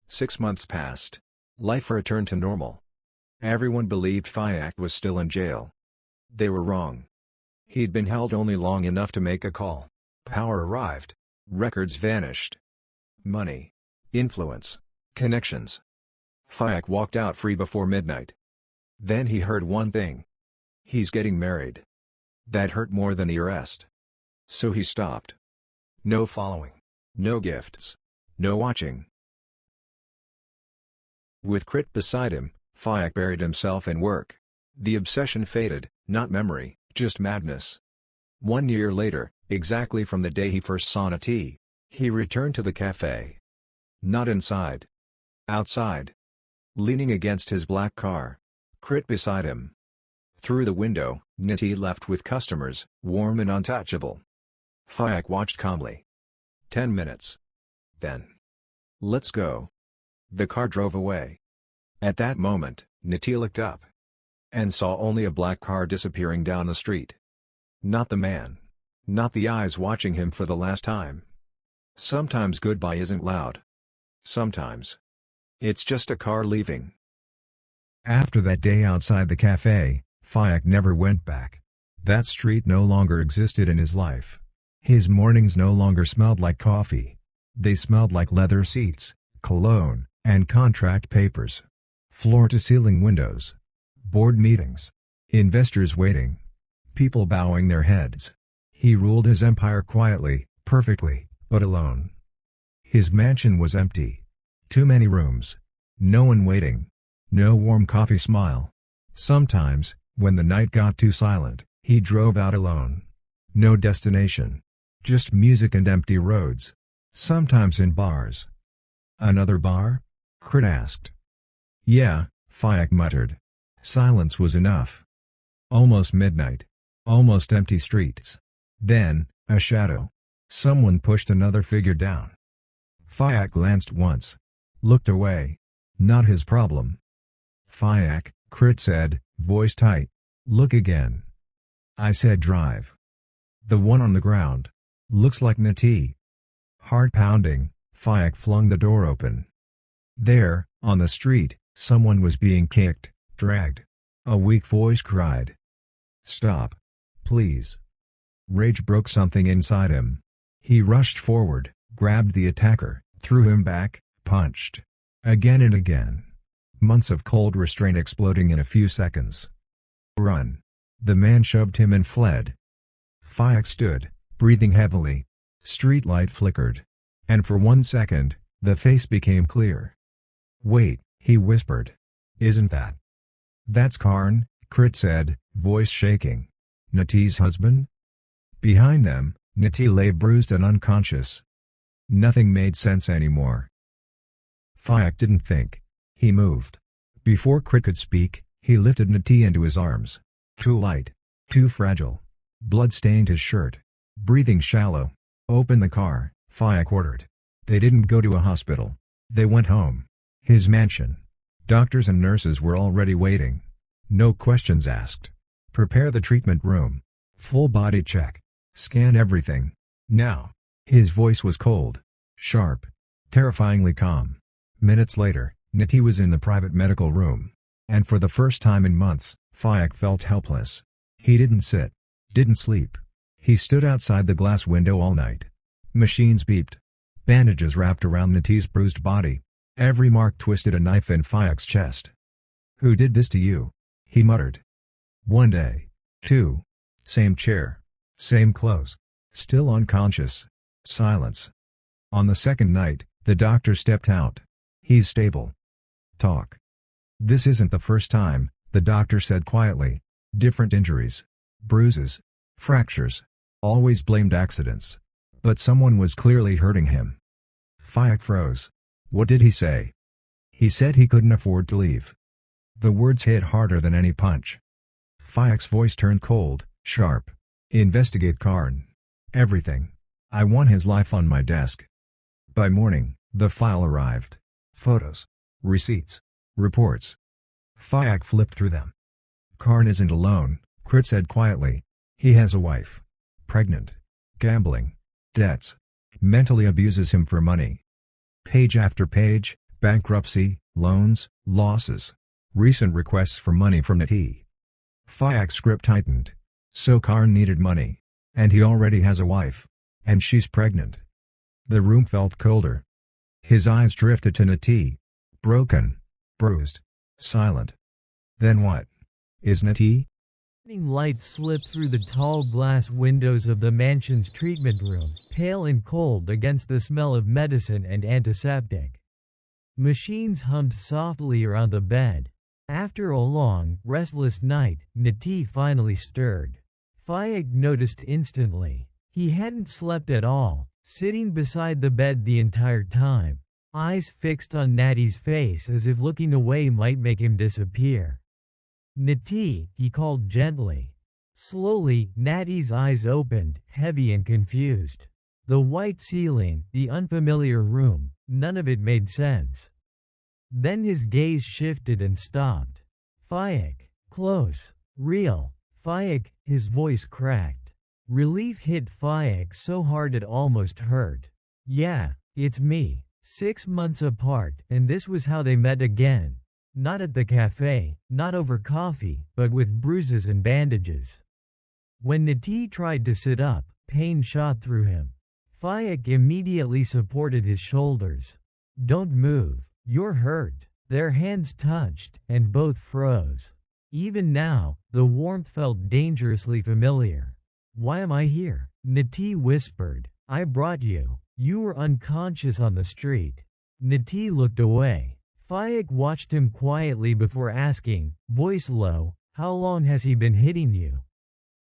6 months passed. Life returned to normal. Everyone believed Phayak was still in jail. They were wrong. He'd been held only long enough to make a call. Power arrived. Records vanished. Money. Influence. Connections. Phayak walked out free before midnight. Then he heard one thing. He's getting married. That hurt more than the arrest. So he stopped. No following. No gifts. No watching. With Krit beside him, Phayak buried himself in work. The obsession faded, not memory, just madness. 1 year later, exactly from the day he first saw Natee, he returned to the cafe. Not inside. Outside. Leaning against his black car. Krit beside him. Through the window, Natee left with customers, warm and untouchable. Phayak watched calmly. 10 minutes. Then. Let's go. The car drove away. At that moment, Natee looked up. And saw only a black car disappearing down the street. Not the man. Not the eyes watching him for the last time. Sometimes goodbye isn't loud. Sometimes. It's just a car leaving. After that day outside the cafe, Phayak never went back. That street no longer existed in his life. His mornings no longer smelled like coffee. They smelled like leather seats, cologne, and contract papers. Floor-to-ceiling windows. Board meetings. Investors waiting. People bowing their heads. He ruled his empire quietly, perfectly, but alone. His mansion was empty. Too many rooms. No one waiting. No warm coffee smile. Sometimes, when the night got too silent, he drove out alone. No destination. Just music and empty roads. Sometimes in bars. Another bar? Krit asked. Yeah, Phayak muttered. Silence was enough. Almost midnight. Almost empty streets. Then, a shadow. Someone pushed another figure down. Phayak glanced once. Looked away. Not his problem. Phayak, Krit said, voice tight. Look again. I said drive. The one on the ground. Looks like Natee. Heart pounding, Phayak flung the door open. There, on the street, someone was being kicked, dragged. A weak voice cried. Stop. Please. Rage broke something inside him. He rushed forward, grabbed the attacker, threw him back, punched. Again and again. Months of cold restraint exploding in a few seconds. Run. The man shoved him and fled. Phayak stood, breathing heavily. Streetlight flickered. And for 1 second, the face became clear. Wait, he whispered. Isn't that? That's Karn, Krit said, voice shaking. Natee's husband? Behind them, Natee lay bruised and unconscious. Nothing made sense anymore. Phayak didn't think. He moved. Before Krit could speak, he lifted Natee into his arms. Too light. Too fragile. Blood stained his shirt. Breathing shallow. Open the car, Phayak ordered. They didn't go to a hospital. They went home. His mansion. Doctors and nurses were already waiting. No questions asked. Prepare the treatment room. Full body check. Scan everything. Now. His voice was cold. Sharp. Terrifyingly calm. Minutes later, Natee was in the private medical room. And for the first time in months, Phayak felt helpless. He didn't sit. Didn't sleep. He stood outside the glass window all night. Machines beeped. Bandages wrapped around Natee's bruised body. Every mark twisted a knife in Phayak's chest. Who did this to you? He muttered. 1 day. 2. Same chair. Same clothes. Still unconscious. Silence. On the second night, the doctor stepped out. He's stable. Talk. This isn't the first time, the doctor said quietly. Different injuries. Bruises. Fractures. Always blamed accidents. But someone was clearly hurting him. Phayak froze. What did he say? He said he couldn't afford to leave. The words hit harder than any punch. Phayak's voice turned cold, sharp. Investigate Karn. Everything. I want his life on my desk. By morning, the file arrived. Photos. Receipts. Reports. Phayak flipped through them. Karn isn't alone, Krit said quietly. He has a wife. Pregnant. Gambling. Debts. Mentally abuses him for money. Page after page, bankruptcy, loans, losses. Recent requests for money from Natee. Phayak's grip tightened. So Karn needed money. And he already has a wife. And she's pregnant. The room felt colder. His eyes drifted to Natee. Broken. Bruised. Silent. Then what? Is Natee? Light slipped through the tall glass windows of the mansion's treatment room, pale and cold against the smell of medicine and antiseptic. Machines hummed softly around the bed. After a long, restless night, Natee finally stirred. Phayak noticed instantly. He hadn't slept at all, sitting beside the bed the entire time, eyes fixed on Natee's face as if looking away might make him disappear. "Natee," he called gently. Slowly, Natee's eyes opened, heavy and confused. The white ceiling, the unfamiliar room, none of it made sense. Then his gaze shifted and stopped. "Phayak, close, real." "Phayak," his voice cracked. Relief hit Phayak so hard it almost hurt. "Yeah, it's me." 6 months apart, and this was how they met again. Not at the cafe, not over coffee, but with bruises and bandages. When Natee tried to sit up, pain shot through him. Phayak immediately supported his shoulders. "Don't move, you're hurt." Their hands touched, and both froze. Even now, the warmth felt dangerously familiar. "Why am I here?" Natee whispered. "I brought you. You were unconscious on the street." Natee looked away. Phayak watched him quietly before asking, voice low, "How long has he been hitting you?"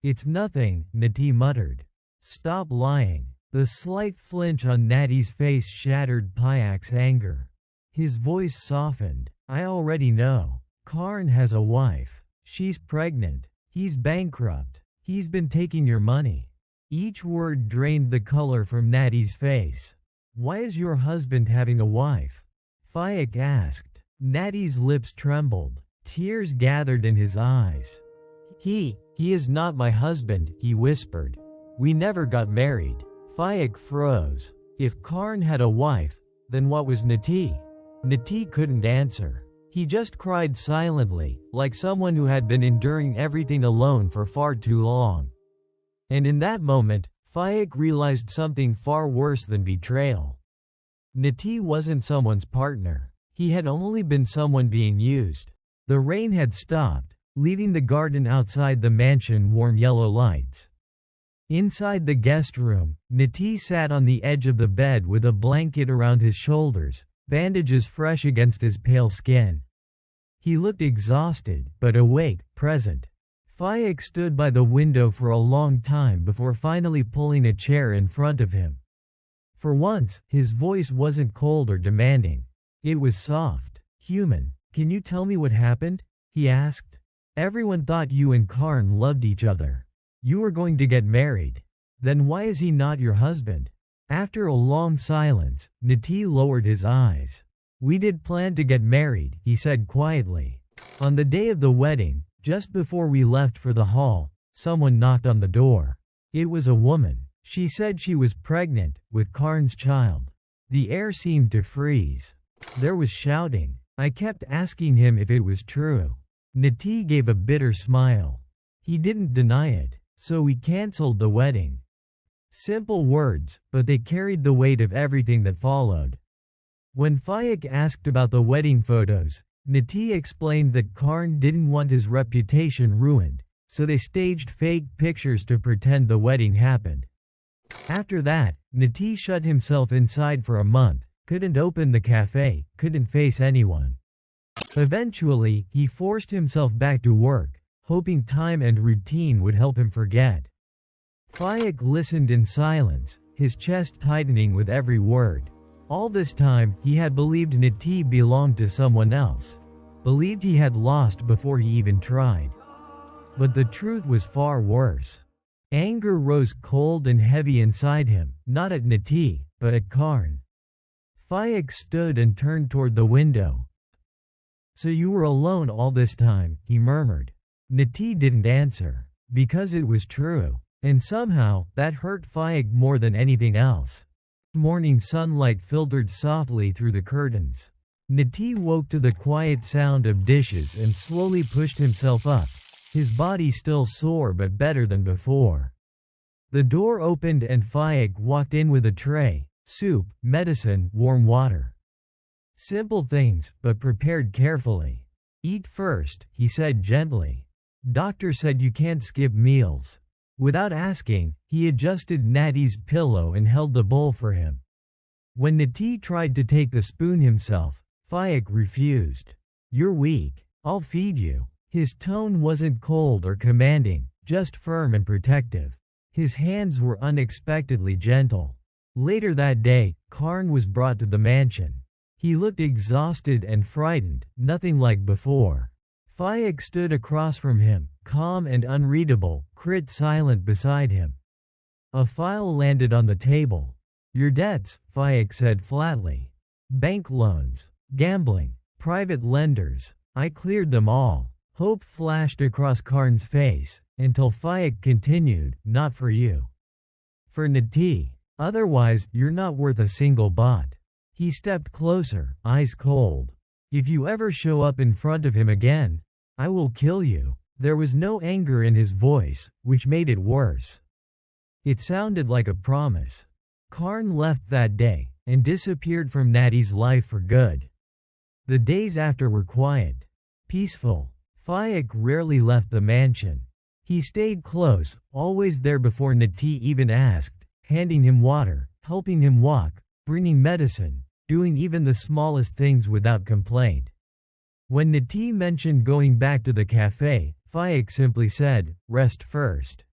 "It's nothing," Natee muttered. "Stop lying." The slight flinch on Natee's face shattered Phayak's anger. His voice softened. "I already know. Karn has a wife. She's pregnant. He's bankrupt. He's been taking your money." Each word drained the color from Natee's face. "Why is your husband having a wife?" Phayak asked. Natee's lips trembled. Tears gathered in his eyes. He is not my husband," he whispered. "We never got married." Phayak froze. If Karn had a wife, then what was Natee? Natee couldn't answer. He just cried silently, like someone who had been enduring everything alone for far too long. And in that moment, Phayak realized something far worse than betrayal. Natee wasn't someone's partner. He had only been someone being used. The rain had stopped, leaving the garden outside the mansion warm yellow lights. Inside the guest room, Natee sat on the edge of the bed with a blanket around his shoulders, bandages fresh against his pale skin. He looked exhausted, but awake, present. Phayak stood by the window for a long time before finally pulling a chair in front of him. For once, his voice wasn't cold or demanding. It was soft, human. "Can you tell me what happened?" he asked. "Everyone thought you and Karn loved each other. You were going to get married. Then why is he not your husband?" After a long silence, Natee lowered his eyes. "We did plan to get married," he said quietly. "On the day of the wedding, just before we left for the hall, someone knocked on the door. It was a woman. She said she was pregnant, with Karn's child." The air seemed to freeze. There was shouting. I kept asking him if it was true. Natee gave a bitter smile. He didn't deny it, so we cancelled the wedding. Simple words, but they carried the weight of everything that followed. When Phayak asked about the wedding photos, Natee explained that Karn didn't want his reputation ruined, so they staged fake pictures to pretend the wedding happened. After that, Natee shut himself inside for a month, couldn't open the cafe, couldn't face anyone. Eventually, he forced himself back to work, hoping time and routine would help him forget. Phayak listened in silence, his chest tightening with every word. All this time, he had believed Natee belonged to someone else. Believed he had lost before he even tried. But the truth was far worse. Anger rose cold and heavy inside him, not at Natee, but at Karn. Phayak stood and turned toward the window. "So you were alone all this time," he murmured. Natee didn't answer, because it was true, and somehow, that hurt Phayak more than anything else. Morning sunlight filtered softly through the curtains. Natee woke to the quiet sound of dishes and slowly pushed himself up, his body still sore but better than before. The door opened and Phayak walked in with a tray, soup, medicine, warm water. Simple things, but prepared carefully. "Eat first," he said gently. "Doctor said you can't skip meals." Without asking, he adjusted Natee's pillow and held the bowl for him. When Natee tried to take the spoon himself, Phayak refused. "You're weak. I'll feed you." His tone wasn't cold or commanding, just firm and protective. His hands were unexpectedly gentle. Later that day, Karn was brought to the mansion. He looked exhausted and frightened, nothing like before. Phayak stood across from him, calm and unreadable, Crit silent beside him. A file landed on the table. "Your debts," Phayak said flatly. "Bank loans, gambling, private lenders. I cleared them all." Hope flashed across Karn's face, until Phayak continued, "Not for you. For Natee. Otherwise, you're not worth a single baht." He stepped closer, eyes cold. "If you ever show up in front of him again, I will kill you." There was no anger in his voice, which made it worse. It sounded like a promise. Karn left that day, and disappeared from Natee's life for good. The days after were quiet, peaceful. Phayak rarely left the mansion. He stayed close, always there before Natee even asked, handing him water, helping him walk, bringing medicine, doing even the smallest things without complaint. When Natee mentioned going back to the cafe, Phayak simply said, "Rest first.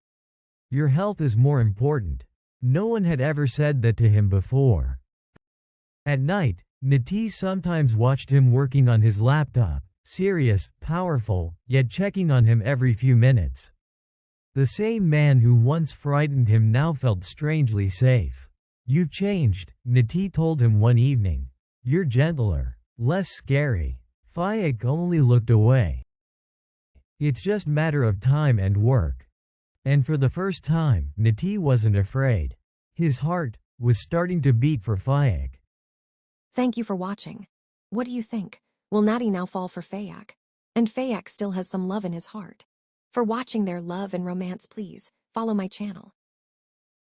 Your health is more important." No one had ever said that to him before. At night, Natee sometimes watched him working on his laptop, serious, powerful, yet checking on him every few minutes. The same man who once frightened him now felt strangely safe. "You've changed," Natee told him one evening. "You're gentler, less scary." Phayak only looked away. "It's just matter of time and work." And for the first time, Natee wasn't afraid. His heart was starting to beat for Phayak. Thank you for watching. What do you think? Will Natee now fall for Phayak? And Phayak still has some love in his heart. For watching their love and romance, please follow my channel.